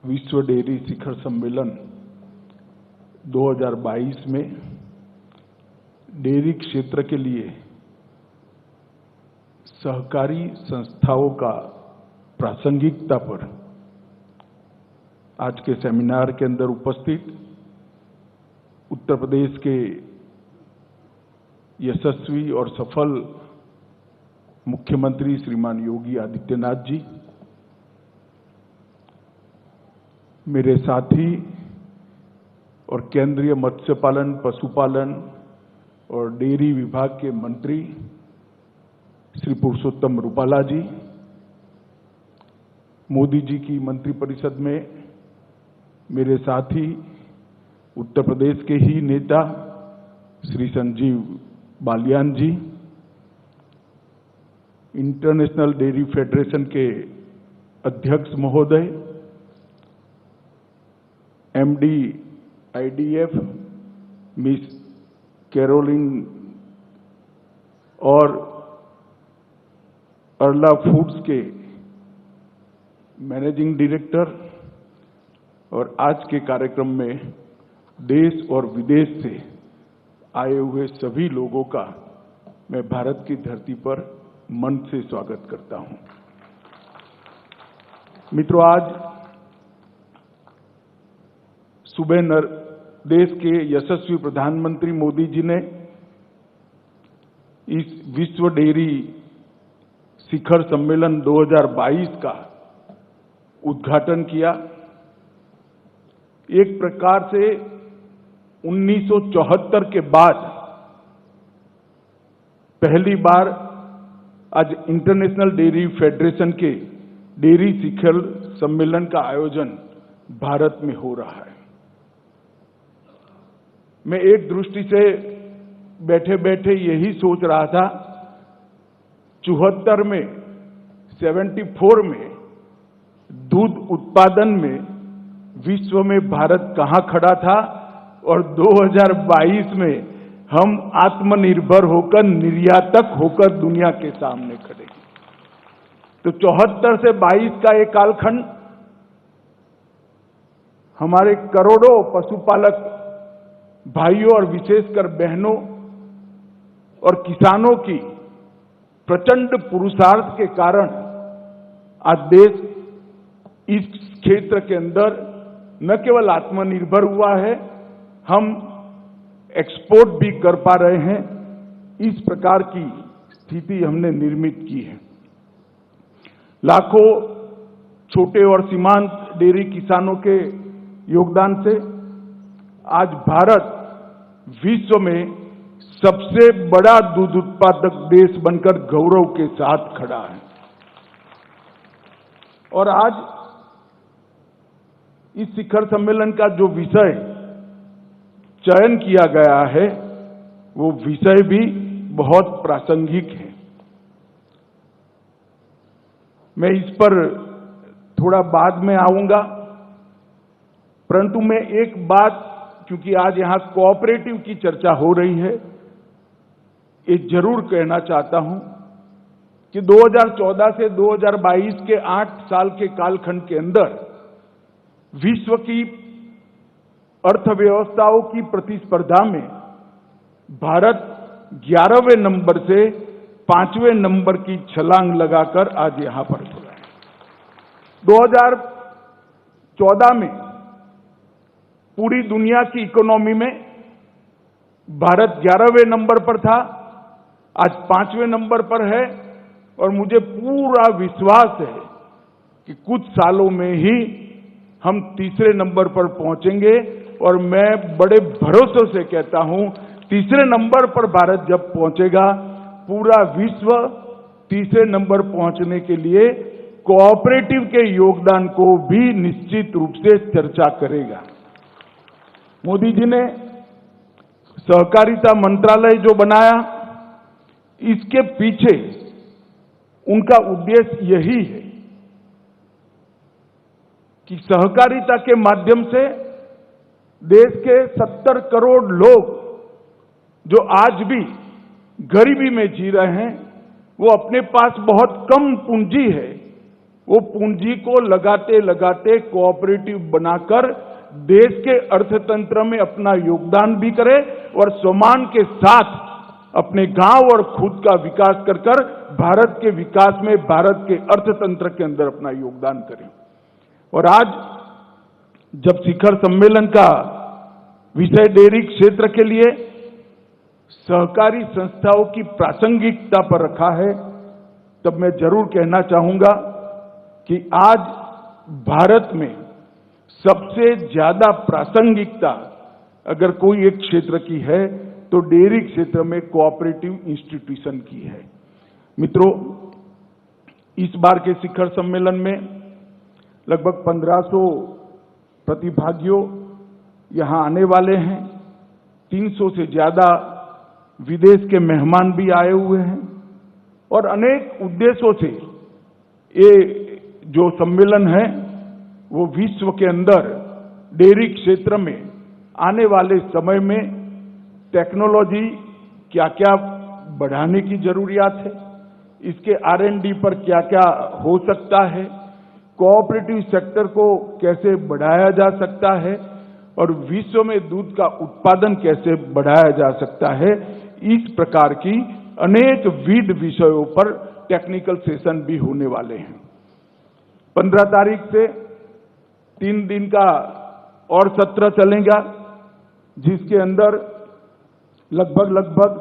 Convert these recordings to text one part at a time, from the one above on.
विश्व डेयरी शिखर सम्मेलन 2022 में डेयरी क्षेत्र के लिए सहकारी संस्थाओं का प्रासंगिकता पर आज के सेमिनार के अंदर उपस्थित उत्तर प्रदेश के यशस्वी और सफल मुख्यमंत्री श्रीमान योगी आदित्यनाथ जी, मेरे साथी और केंद्रीय मत्स्य पालन, पशुपालन और डेयरी विभाग के मंत्री श्री पुरुषोत्तम रूपाला जी, मोदी जी की मंत्रिपरिषद में मेरे साथी उत्तर प्रदेश के ही नेता श्री संजीव बालियान जी, इंटरनेशनल डेयरी फेडरेशन के अध्यक्ष महोदय, एमडी आईडीएफ मिस कैरोलिन और अर्ला फूड्स के मैनेजिंग डायरेक्टर और आज के कार्यक्रम में देश और विदेश से आए हुए सभी लोगों का मैं भारत की धरती पर मन से स्वागत करता हूं। मित्रों, आज सुबह देश के यशस्वी प्रधानमंत्री मोदी जी ने इस विश्व डेयरी शिखर सम्मेलन 2022 का उद्घाटन किया। एक प्रकार से 1974 के बाद पहली बार आज इंटरनेशनल डेयरी फेडरेशन के डेयरी शिखर सम्मेलन का आयोजन भारत में हो रहा है। मैं एक दृष्टि से बैठे बैठे यही सोच रहा था, 74 में 74 में दूध उत्पादन में विश्व में भारत कहां खड़ा था और 2022 में हम आत्मनिर्भर होकर, निर्यातक होकर दुनिया के सामने खड़े हैं। तो 74 से 22 का एक कालखंड हमारे करोड़ों पशुपालक भाइयों और विशेषकर बहनों और किसानों की प्रचंड पुरुषार्थ के कारण आज देश इस क्षेत्र के अंदर न केवल आत्मनिर्भर हुआ है, हम एक्सपोर्ट भी कर पा रहे हैं। इस प्रकार की स्थिति हमने निर्मित की है। लाखों छोटे और सीमांत डेयरी किसानों के योगदान से आज भारत विश्व में सबसे बड़ा दूध उत्पादक देश बनकर गौरव के साथ खड़ा है। और आज इस शिखर सम्मेलन का जो विषय चयन किया गया है, वो विषय भी बहुत प्रासंगिक है। मैं इस पर थोड़ा बाद में आऊंगा, परंतु मैं एक बात, क्योंकि आज यहां कोऑपरेटिव की चर्चा हो रही है, ये जरूर कहना चाहता हूं कि 2014 से 2022 के 8 साल के कालखंड के अंदर विश्व की अर्थव्यवस्थाओं की प्रतिस्पर्धा में भारत 11वें नंबर से 5वें नंबर की छलांग लगाकर आज यहां पर खड़ा है। 2014 में पूरी दुनिया की इकोनॉमी में भारत 11वें नंबर पर था, आज 5वें नंबर पर है और मुझे पूरा विश्वास है कि कुछ सालों में ही हम तीसरे नंबर पर पहुंचेंगे। और मैं बड़े भरोसे से कहता हूं, तीसरे नंबर पर भारत जब पहुंचेगा, पूरा विश्व तीसरे नंबर पहुंचने के लिए कोऑपरेटिव के योगदान को भी निश्चित रूप से चर्चा करेगा। मोदी जी ने सहकारिता मंत्रालय जो बनाया, इसके पीछे उनका उद्देश्य यही है कि सहकारिता के माध्यम से देश के 70 करोड़ लोग जो आज भी गरीबी में जी रहे हैं, वो अपने पास बहुत कम पूंजी है, वो पूंजी को लगाते लगाते कोऑपरेटिव बनाकर देश के अर्थतंत्र में अपना योगदान भी करे और सम्मान के साथ अपने गांव और खुद का विकास कर भारत के विकास में, भारत के अर्थतंत्र के अंदर अपना योगदान करे। और आज जब शिखर सम्मेलन का विषय डेयरी क्षेत्र के लिए सहकारी संस्थाओं की प्रासंगिकता पर रखा है, तब मैं जरूर कहना चाहूंगा कि आज भारत में सबसे ज्यादा प्रासंगिकता अगर कोई एक क्षेत्र की है तो डेयरी क्षेत्र में कोऑपरेटिव इंस्टीट्यूशन की है। मित्रों, इस बार के शिखर सम्मेलन में लगभग 1500 प्रतिभागियों यहां आने वाले हैं। 300 से ज्यादा विदेश के मेहमान भी आए हुए हैं और अनेक उद्देश्यों से ये जो सम्मेलन है वो विश्व के अंदर डेयरी क्षेत्र में आने वाले समय में टेक्नोलॉजी क्या क्या बढ़ाने की जरूरियात है, इसके R&D पर क्या क्या हो सकता है, कोऑपरेटिव सेक्टर को कैसे बढ़ाया जा सकता है और विश्व में दूध का उत्पादन कैसे बढ़ाया जा सकता है, इस प्रकार की अनेक विविध विषयों पर टेक्निकल सेशन भी होने वाले हैं। 15 तारीख से 3 दिन का और सत्र चलेगा, जिसके अंदर लगभग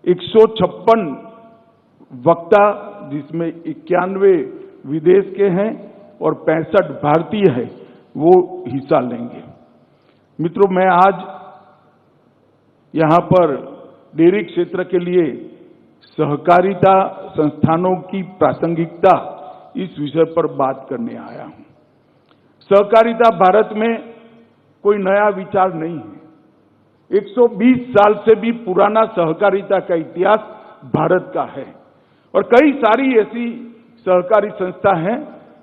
156 वक्ता, जिसमें 91 विदेश के हैं और 65 भारतीय हैं, वो हिस्सा लेंगे। मित्रों, मैं आज यहां पर डेयरी क्षेत्र के लिए सहकारिता संस्थानों की प्रासंगिकता इस विषय पर बात करने आया हूं। सहकारिता भारत में कोई नया विचार नहीं है। 120 साल से भी पुराना सहकारिता का इतिहास भारत का है और कई सारी ऐसी सहकारी संस्था हैं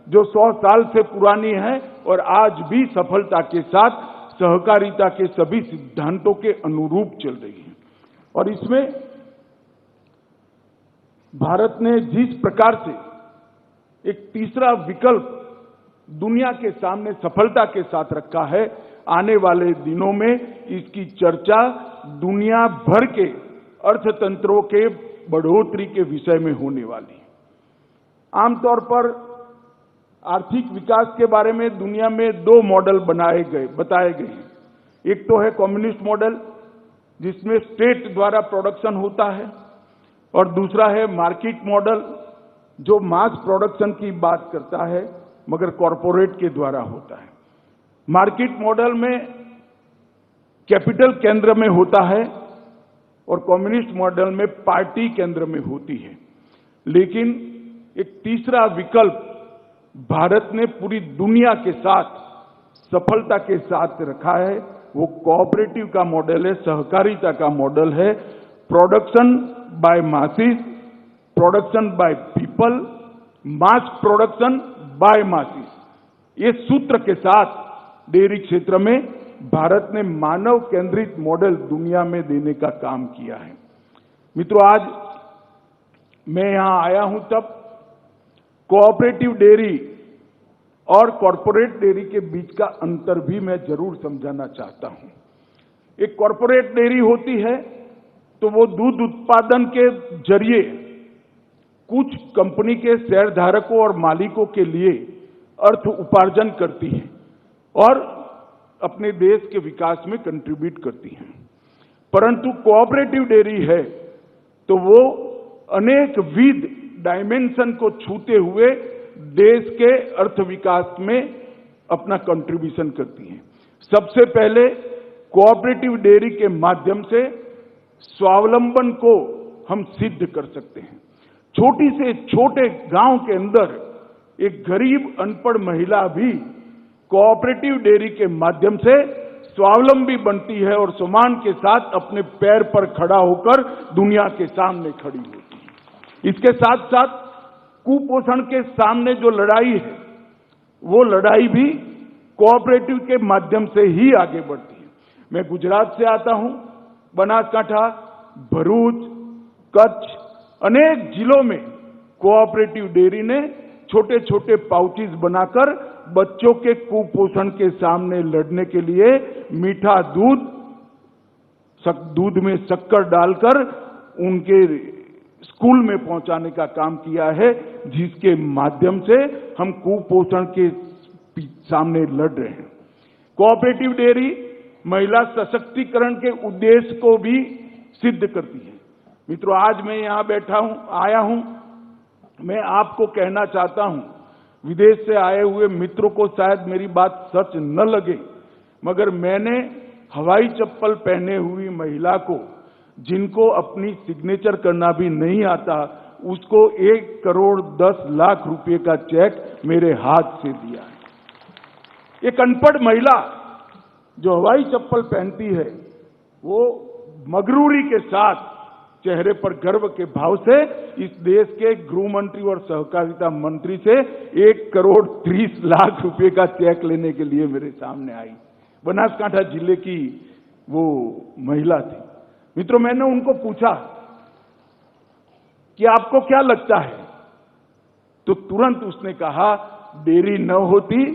जो 100 साल से पुरानी हैं और आज भी सफलता के साथ सहकारिता के सभी सिद्धांतों के अनुरूप चल रही है। और इसमें भारत ने जिस प्रकार से एक तीसरा विकल्प दुनिया के सामने सफलता के साथ रखा है, आने वाले दिनों में इसकी चर्चा दुनिया भर के अर्थतंत्रों के बढ़ोतरी के विषय में होने वाली है। आमतौर पर आर्थिक विकास के बारे में दुनिया में 2 मॉडल बताए गए हैं। एक तो है कम्युनिस्ट मॉडल, जिसमें स्टेट द्वारा प्रोडक्शन होता है, और दूसरा है मार्केट मॉडल, जो मास प्रोडक्शन की बात करता है मगर कॉरपोरेट के द्वारा होता है। मार्केट मॉडल में कैपिटल केंद्र में होता है और कम्युनिस्ट मॉडल में पार्टी केंद्र में होती है। लेकिन एक तीसरा विकल्प भारत ने पूरी दुनिया के साथ सफलता के साथ रखा है, वो कोऑपरेटिव का मॉडल है, सहकारिता का मॉडल है। Production by masses, production by people, mass production by masses, ये सूत्र के साथ डेयरी क्षेत्र में भारत ने मानव केंद्रित मॉडल दुनिया में देने का काम किया है। मित्रों, आज मैं यहां आया हूं तब कोऑपरेटिव डेयरी और कॉरपोरेट डेयरी के बीच का अंतर भी मैं जरूर समझाना चाहता हूं। एक कॉरपोरेट डेयरी होती है तो वो दूध उत्पादन के जरिए कुछ कंपनी के शेयरधारकों और मालिकों के लिए अर्थ उपार्जन करती है और अपने देश के विकास में कंट्रीब्यूट करती है। परंतु कोऑपरेटिव डेयरी है तो वो अनेक विविध डायमेंशन को छूते हुए देश के अर्थ विकास में अपना कंट्रीब्यूशन करती है। सबसे पहले कोऑपरेटिव डेयरी के माध्यम से स्वावलंबन को हम सिद्ध कर सकते हैं। छोटी से छोटे गांव के अंदर एक गरीब अनपढ़ महिला भी कोऑपरेटिव डेयरी के माध्यम से स्वावलंबी बनती है और सम्मान के साथ अपने पैर पर खड़ा होकर दुनिया के सामने खड़ी होती है। इसके साथ साथ कुपोषण के सामने जो लड़ाई है, वो लड़ाई भी कोऑपरेटिव के माध्यम से ही आगे बढ़ती है। मैं गुजरात से आता हूं, बनासकांठा, भरूच, कच्छ, अनेक जिलों में कोऑपरेटिव डेयरी ने छोटे छोटे पाउचेस बनाकर बच्चों के कुपोषण के सामने लड़ने के लिए मीठा दूध में शक्कर डालकर उनके स्कूल में पहुंचाने का काम किया है, जिसके माध्यम से हम कुपोषण के सामने लड़ रहे हैं। कोऑपरेटिव डेयरी महिला सशक्तिकरण के उद्देश्य को भी सिद्ध करती है। मित्रों, आज मैं यहां आया हूं, मैं आपको कहना चाहता हूं, विदेश से आए हुए मित्रों को शायद मेरी बात सच न लगे, मगर मैंने हवाई चप्पल पहने हुई महिला को, जिनको अपनी सिग्नेचर करना भी नहीं आता, उसको 1 करोड़ 10 लाख रुपए का चेक मेरे हाथ से दिया है। एक अनपढ़ महिला जो हवाई चप्पल पहनती है, वो मगरूरी के साथ चेहरे पर गर्व के भाव से इस देश के गृह मंत्री और सहकारिता मंत्री से 1 करोड़ 30 लाख रुपए का चेक लेने के लिए मेरे सामने आई। बनासकांठा जिले की वो महिला थी। मित्रों, मैंने उनको पूछा कि आपको क्या लगता है, तो तुरंत उसने कहा, डेयरी न होती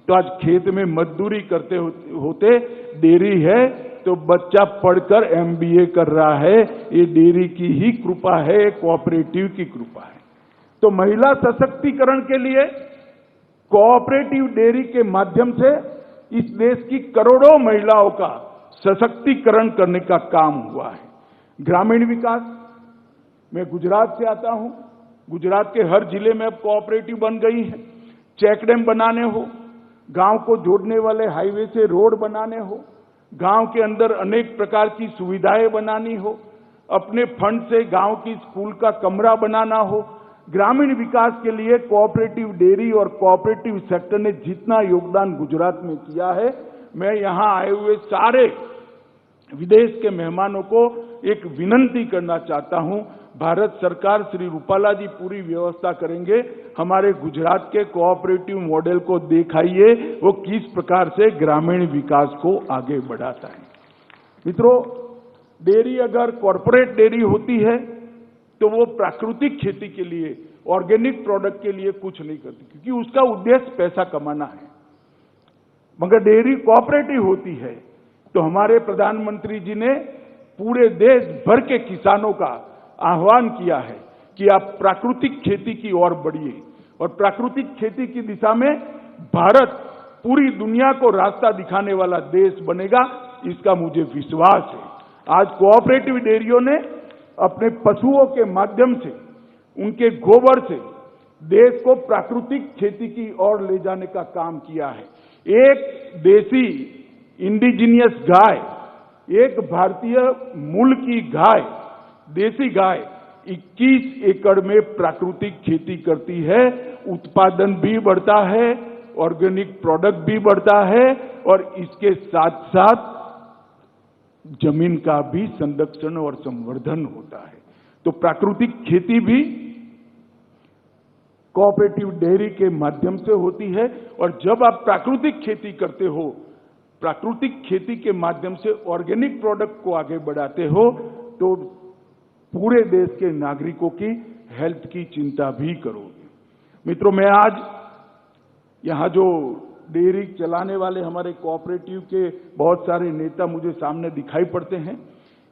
तो आज खेत में मजदूरी करते होते, डेयरी है तो बच्चा पढ़कर MBA कर रहा है, ये डेयरी की ही कृपा है, कोऑपरेटिव की कृपा है। तो महिला सशक्तिकरण के लिए कोऑपरेटिव डेयरी के माध्यम से इस देश की करोड़ों महिलाओं का सशक्तिकरण करने का काम हुआ है। ग्रामीण विकास, मैं गुजरात से आता हूं, गुजरात के हर जिले में अब कोऑपरेटिव बन गई है। चेक डैम बनाने हो, गांव को जोड़ने वाले हाईवे से रोड बनाने हो, गांव के अंदर अनेक प्रकार की सुविधाएं बनानी हो, अपने फंड से गांव की स्कूल का कमरा बनाना हो, ग्रामीण विकास के लिए कोऑपरेटिव डेयरी और कोऑपरेटिव सेक्टर ने जितना योगदान गुजरात में किया है, मैं यहां आए हुए सारे विदेश के मेहमानों को एक विनंती करना चाहता हूं। भारत सरकार, श्री रूपाला जी पूरी व्यवस्था करेंगे, हमारे गुजरात के कोऑपरेटिव मॉडल को दिखाइए, वो किस प्रकार से ग्रामीण विकास को आगे बढ़ाता है। मित्रों, डेयरी अगर कॉर्पोरेट डेयरी होती है तो वो प्राकृतिक खेती के लिए, ऑर्गेनिक प्रोडक्ट के लिए कुछ नहीं करती, क्योंकि उसका उद्देश्य पैसा कमाना है। मगर डेयरी कोऑपरेटिव होती है तो हमारे प्रधानमंत्री जी ने पूरे देश भर के किसानों का आह्वान किया है कि आप प्राकृतिक खेती की ओर बढ़िए, और प्राकृतिक खेती की दिशा में भारत पूरी दुनिया को रास्ता दिखाने वाला देश बनेगा, इसका मुझे विश्वास है। आज कोऑपरेटिव डेयरियों ने अपने पशुओं के माध्यम से, उनके गोबर से देश को प्राकृतिक खेती की ओर ले जाने का काम किया है। एक देसी इंडिजीनियस गाय, एक भारतीय मूल की गाय, देसी गाय 21 एकड़ में प्राकृतिक खेती करती है, उत्पादन भी बढ़ता है, ऑर्गेनिक प्रोडक्ट भी बढ़ता है, और इसके साथ साथ जमीन का भी संरक्षण और संवर्धन होता है। तो प्राकृतिक खेती भी कोऑपरेटिव डेयरी के माध्यम से होती है, और जब आप प्राकृतिक खेती करते हो, प्राकृतिक खेती के माध्यम से ऑर्गेनिक प्रोडक्ट को आगे बढ़ाते हो, तो पूरे देश के नागरिकों की हेल्थ की चिंता भी करोगे। मित्रों, मैं आज यहां जो डेयरी चलाने वाले हमारे कोऑपरेटिव के बहुत सारे नेता मुझे सामने दिखाई पड़ते हैं,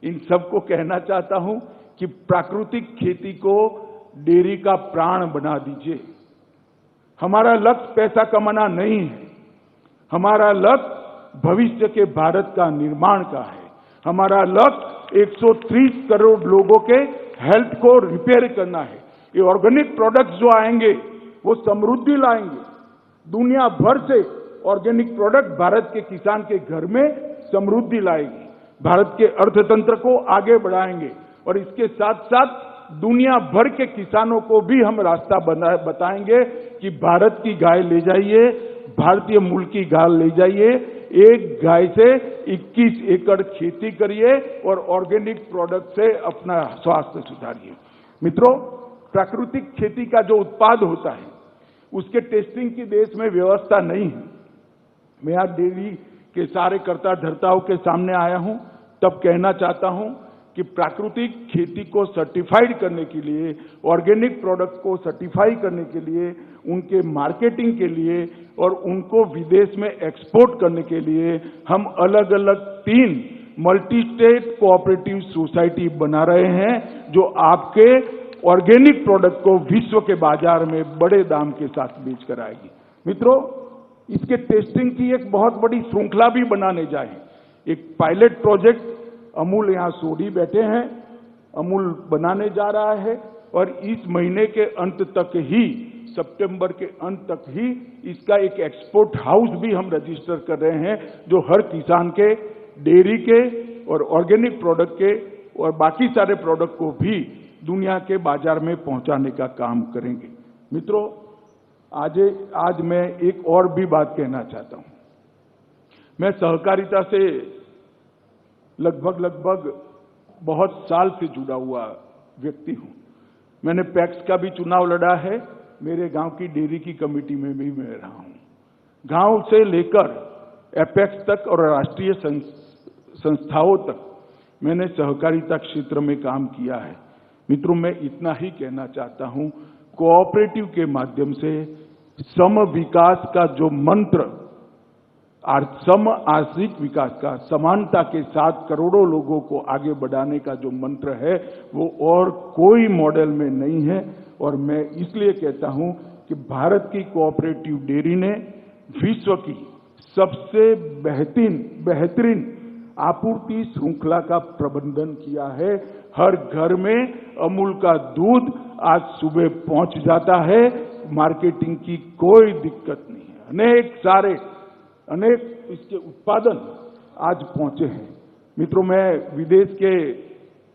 इन सबको कहना चाहता हूं कि प्राकृतिक खेती को डेयरी का प्राण बना दीजिए। हमारा लक्ष्य पैसा कमाना नहीं है, हमारा लक्ष्य भविष्य के भारत का निर्माण का है। हमारा लक्ष्य 130 करोड़ लोगों के हेल्थ को रिपेयर करना है। ये ऑर्गेनिक प्रोडक्ट्स जो आएंगे वो समृद्धि लाएंगे। दुनिया भर से ऑर्गेनिक प्रोडक्ट भारत के किसान के घर में समृद्धि लाएगी, भारत के अर्थतंत्र को आगे बढ़ाएंगे, और इसके साथ साथ दुनिया भर के किसानों को भी हम रास्ता बताएंगे कि भारत की गाय ले जाइए, भारतीय मूल की गाय ले जाइए, एक गाय से 21 एकड़ खेती करिए और ऑर्गेनिक प्रोडक्ट से अपना स्वास्थ्य सुधारिए। मित्रों, प्राकृतिक खेती का जो उत्पाद होता है उसके टेस्टिंग की देश में व्यवस्था नहीं है। मैं आज डेयरी के सारे कर्ता धर्ताओं के सामने आया हूं, तब कहना चाहता हूं कि प्राकृतिक खेती को सर्टिफाइड करने के लिए, ऑर्गेनिक प्रोडक्ट को सर्टिफाई करने के लिए, उनके मार्केटिंग के लिए और उनको विदेश में एक्सपोर्ट करने के लिए हम अलग अलग 3 मल्टी स्टेट कोऑपरेटिव सोसाइटी बना रहे हैं, जो आपके ऑर्गेनिक प्रोडक्ट को विश्व के बाजार में बड़े दाम के साथ बेच कर आएगी। मित्रों, इसके टेस्टिंग की एक बहुत बड़ी श्रृंखला भी बनाने जाए। एक पायलट प्रोजेक्ट अमूल यहाँ सोडी बैठे हैं, अमूल बनाने जा रहा है और इस महीने के अंत तक ही, सितंबर के अंत तक ही इसका एक एक्सपोर्ट हाउस भी हम रजिस्टर कर रहे हैं, जो हर किसान के, डेयरी के और ऑर्गेनिक प्रोडक्ट के और बाकी सारे प्रोडक्ट को भी दुनिया के बाजार में पहुंचाने का काम करेंगे। मित्रों, आज मैं एक और भी बात कहना चाहता हूं। मैं सहकारिता से लगभग बहुत साल से जुड़ा हुआ व्यक्ति हूं। मैंने पैक्स का भी चुनाव लड़ा है, मेरे गांव की डेयरी की कमेटी में भी मैं रहा हूं। गांव से लेकर एपेक्स तक और राष्ट्रीय संस्थाओं तक मैंने सहकारिता क्षेत्र में काम किया है। मित्रों, मैं इतना ही कहना चाहता हूं, कोऑपरेटिव के माध्यम से सम विकास का जो मंत्र, सम आर्थिक विकास का, समानता के साथ करोड़ों लोगों को आगे बढ़ाने का जो मंत्र है, वो और कोई मॉडल में नहीं है। और मैं इसलिए कहता हूं कि भारत की कोऑपरेटिव डेयरी ने विश्व की सबसे बेहतरीन आपूर्ति श्रृंखला का प्रबंधन किया है। हर घर में अमूल का दूध आज सुबह पहुंच जाता है, मार्केटिंग की कोई दिक्कत नहीं है। अनेक इसके उत्पादन आज पहुंचे हैं। मित्रों, मैं विदेश के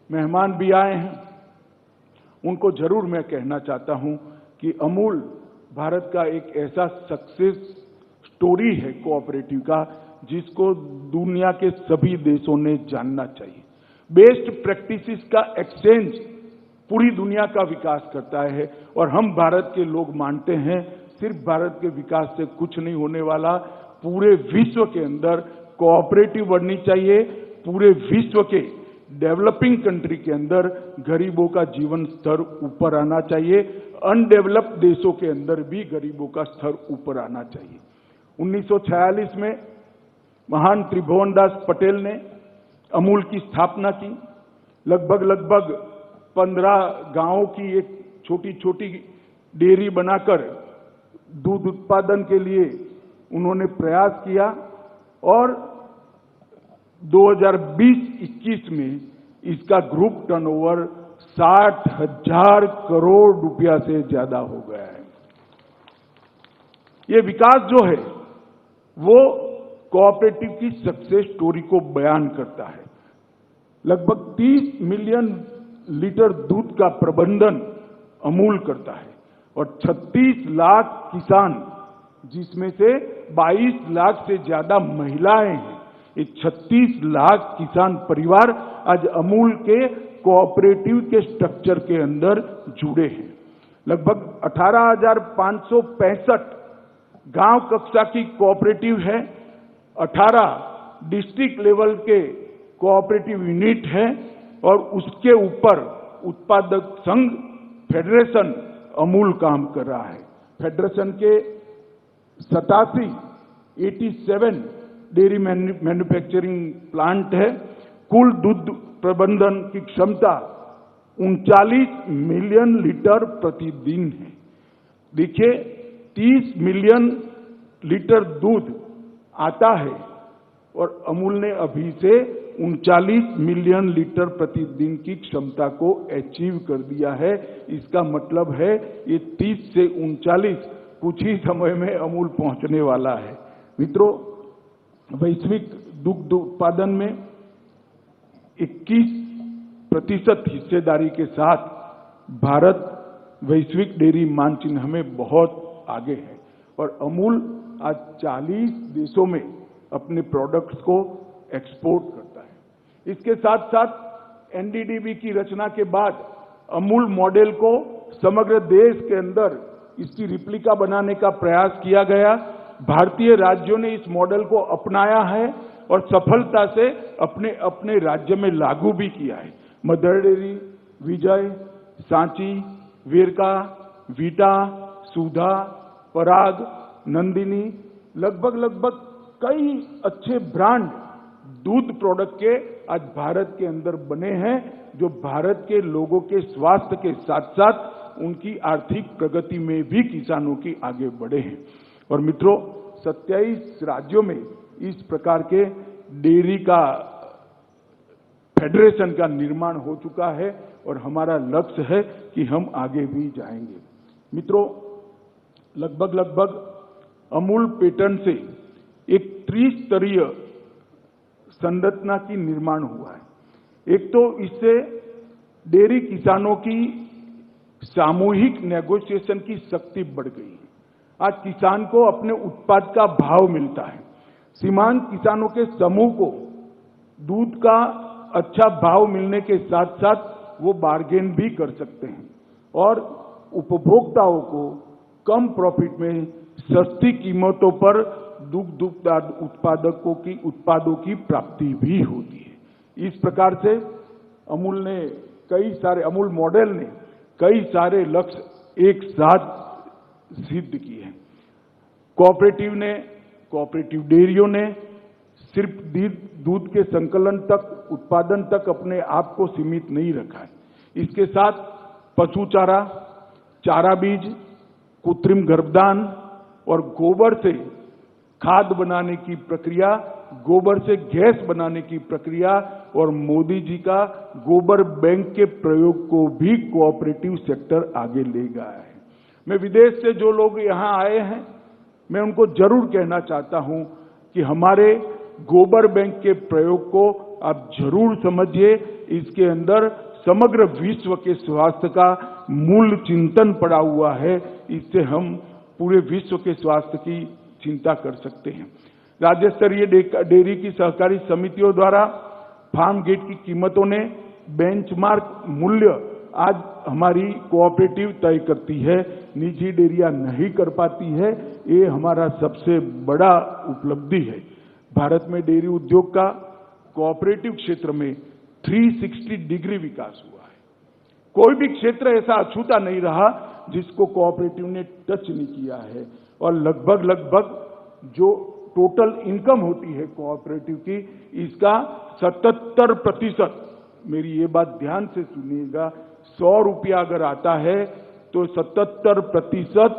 मेहमान भी आए हैं, उनको जरूर मैं कहना चाहता हूं कि अमूल भारत का एक ऐसा सक्सेस स्टोरी है कोऑपरेटिव का, जिसको दुनिया के सभी देशों ने जानना चाहिए। बेस्ट प्रैक्टिसेस का एक्सचेंज पूरी दुनिया का विकास करता है और हम भारत के लोग मानते हैं, सिर्फ भारत के विकास से कुछ नहीं होने वाला, पूरे विश्व के अंदर कोऑपरेटिव बढ़नी चाहिए। पूरे विश्व के डेवलपिंग कंट्री के अंदर गरीबों का जीवन स्तर ऊपर आना चाहिए, अनडेवलप्ड देशों के अंदर भी गरीबों का स्तर ऊपर आना चाहिए। 1946 में महान त्रिभुवनदास पटेल ने अमूल की स्थापना की। लगभग 15 गांवों की एक छोटी छोटी डेयरी बनाकर दूध उत्पादन के लिए उन्होंने प्रयास किया और 2020-21 में इसका ग्रुप टर्नओवर 60,000 करोड़ रुपया से ज्यादा हो गया है। ये विकास जो है वो कोऑपरेटिव की सक्सेस स्टोरी को बयान करता है। लगभग 30 मिलियन लीटर दूध का प्रबंधन अमूल करता है और 36 लाख किसान, जिसमें से 22 लाख से ज्यादा महिलाएं हैं, ये 36 लाख किसान परिवार आज अमूल के कोऑपरेटिव के स्ट्रक्चर के अंदर जुड़े हैं। लगभग 18,565 गांव कक्षा की कोऑपरेटिव है, 18 डिस्ट्रिक्ट लेवल के कोऑपरेटिव यूनिट है और उसके ऊपर उत्पादक संघ फेडरेशन अमूल काम कर रहा है। फेडरेशन के 87 डेयरी मैन्युफैक्चरिंग प्लांट है। कुल दूध प्रबंधन की क्षमता 39 मिलियन लीटर प्रतिदिन है। देखिए, 30 मिलियन लीटर दूध आता है और अमूल ने अभी से 39 मिलियन लीटर प्रतिदिन की क्षमता को अचीव कर दिया है। इसका मतलब है ये 30 से 39 कुछ ही समय में अमूल पहुंचने वाला है। मित्रों, वैश्विक दुग्ध उत्पादन में 21% हिस्सेदारी के साथ भारत वैश्विक डेयरी मानचिन्ह में बहुत आगे है और अमूल आज 40 देशों में अपने प्रोडक्ट्स को एक्सपोर्ट करता है। इसके साथ साथ एनडीडीबी की रचना के बाद अमूल मॉडल को समग्र देश के अंदर इसकी रिप्लिका बनाने का प्रयास किया गया। भारतीय राज्यों ने इस मॉडल को अपनाया है और सफलता से अपने अपने राज्य में लागू भी किया है। मदर डेयरी, विजय, सांची, वेरका, वीटा, सुधा, पराग, नंदिनी, लगभग कई अच्छे ब्रांड दूध प्रोडक्ट के आज भारत के अंदर बने हैं, जो भारत के लोगों के स्वास्थ्य के साथ साथ उनकी आर्थिक प्रगति में भी किसानों की आगे बढ़े हैं। और मित्रों, 27 राज्यों में इस प्रकार के डेयरी का फेडरेशन का निर्माण हो चुका है और हमारा लक्ष्य है कि हम आगे भी जाएंगे। मित्रों, लगभग अमूल पैटर्न से एक त्रिस्तरीय संरचना की निर्माण हुआ है। एक तो इससे डेयरी किसानों की सामूहिक नेगोशिएशन की शक्ति बढ़ गई है। आज किसान को अपने उत्पाद का भाव मिलता है। सीमांत किसानों के समूह को दूध का अच्छा भाव मिलने के साथ साथ वो बार्गेन भी कर सकते हैं और उपभोक्ताओं को कम प्रॉफिट में सस्ती कीमतों पर दुग्ध उत्पादों की प्राप्ति भी होती है। इस प्रकार से अमूल मॉडल ने कई सारे लक्ष्य एक साथ सिद्ध किए हैं। कोऑपरेटिव डेयरियों ने सिर्फ दूध के संकलन तक, उत्पादन तक अपने आप को सीमित नहीं रखा है। इसके साथ पशु चारा, चारा बीज, कृत्रिम गर्भधान और गोबर से खाद बनाने की प्रक्रिया, गोबर से गैस बनाने की प्रक्रिया और मोदी जी का गोबर बैंक के प्रयोग को भी कोऑपरेटिव सेक्टर आगे ले गया है। मैं विदेश से जो लोग यहां आए हैं, मैं उनको जरूर कहना चाहता हूं कि हमारे गोबर बैंक के प्रयोग को आप जरूर समझिए। इसके अंदर समग्र विश्व के स्वास्थ्य का मूल चिंतन पड़ा हुआ है। इससे हम पूरे विश्व के स्वास्थ्य की चिंता कर सकते हैं। राज्य स्तरीय डेयरी की सहकारी समितियों द्वारा फार्म गेट की कीमतों ने बेंचमार्क मूल्य आज हमारी कोऑपरेटिव तय करती है, निजी डेयरियां नहीं कर पाती है। ये हमारा सबसे बड़ा उपलब्धि है। भारत में डेयरी उद्योग का कोऑपरेटिव क्षेत्र में 360 डिग्री विकास हुआ है। कोई भी क्षेत्र ऐसा अछूता नहीं रहा जिसको कोऑपरेटिव ने टच नहीं किया है। और लगभग जो टोटल इनकम होती है कोऑपरेटिव की, इसका 77%, मेरी ये बात ध्यान से सुनिएगा, 100 रुपया अगर आता है तो 77%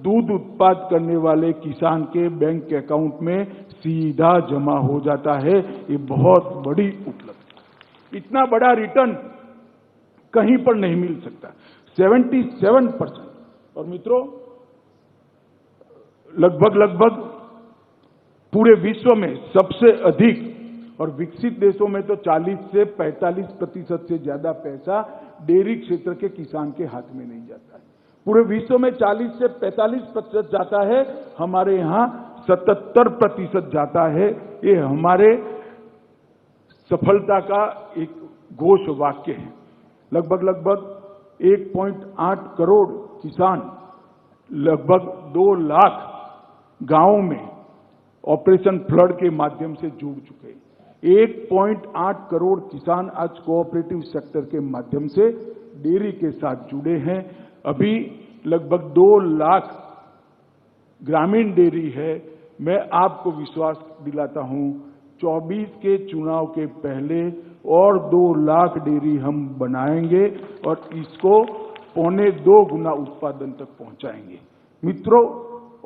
दूध उत्पाद करने वाले किसान के बैंक अकाउंट में सीधा जमा हो जाता है। ये बहुत बड़ी उपलब्धि। इतना बड़ा रिटर्न कहीं पर नहीं मिल सकता, 77%। और मित्रों, लगभग पूरे विश्व में सबसे अधिक, और विकसित देशों में तो 40 से 45% से ज्यादा पैसा डेयरी क्षेत्र के किसान के हाथ में नहीं जाता है। पूरे विश्व में 40 से 45% जाता है, हमारे यहां 77% जाता है। ये हमारे सफलता का एक घोष वाक्य है। लगभग 1.8 करोड़ किसान लगभग 2 लाख गांवों में ऑपरेशन फ्लड के माध्यम से जुड़ चुके हैं। 1.8 करोड़ किसान आज कोऑपरेटिव सेक्टर के माध्यम से डेयरी के साथ जुड़े हैं। अभी लगभग 2 लाख ग्रामीण डेयरी है। मैं आपको विश्वास दिलाता हूं, 24 के चुनाव के पहले और 2 लाख डेयरी हम बनाएंगे और इसको 1.25 गुना उत्पादन तक पहुंचाएंगे। मित्रों,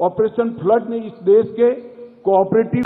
ऑपरेशन फ्लड ने इस देश के कोऑपरेटिव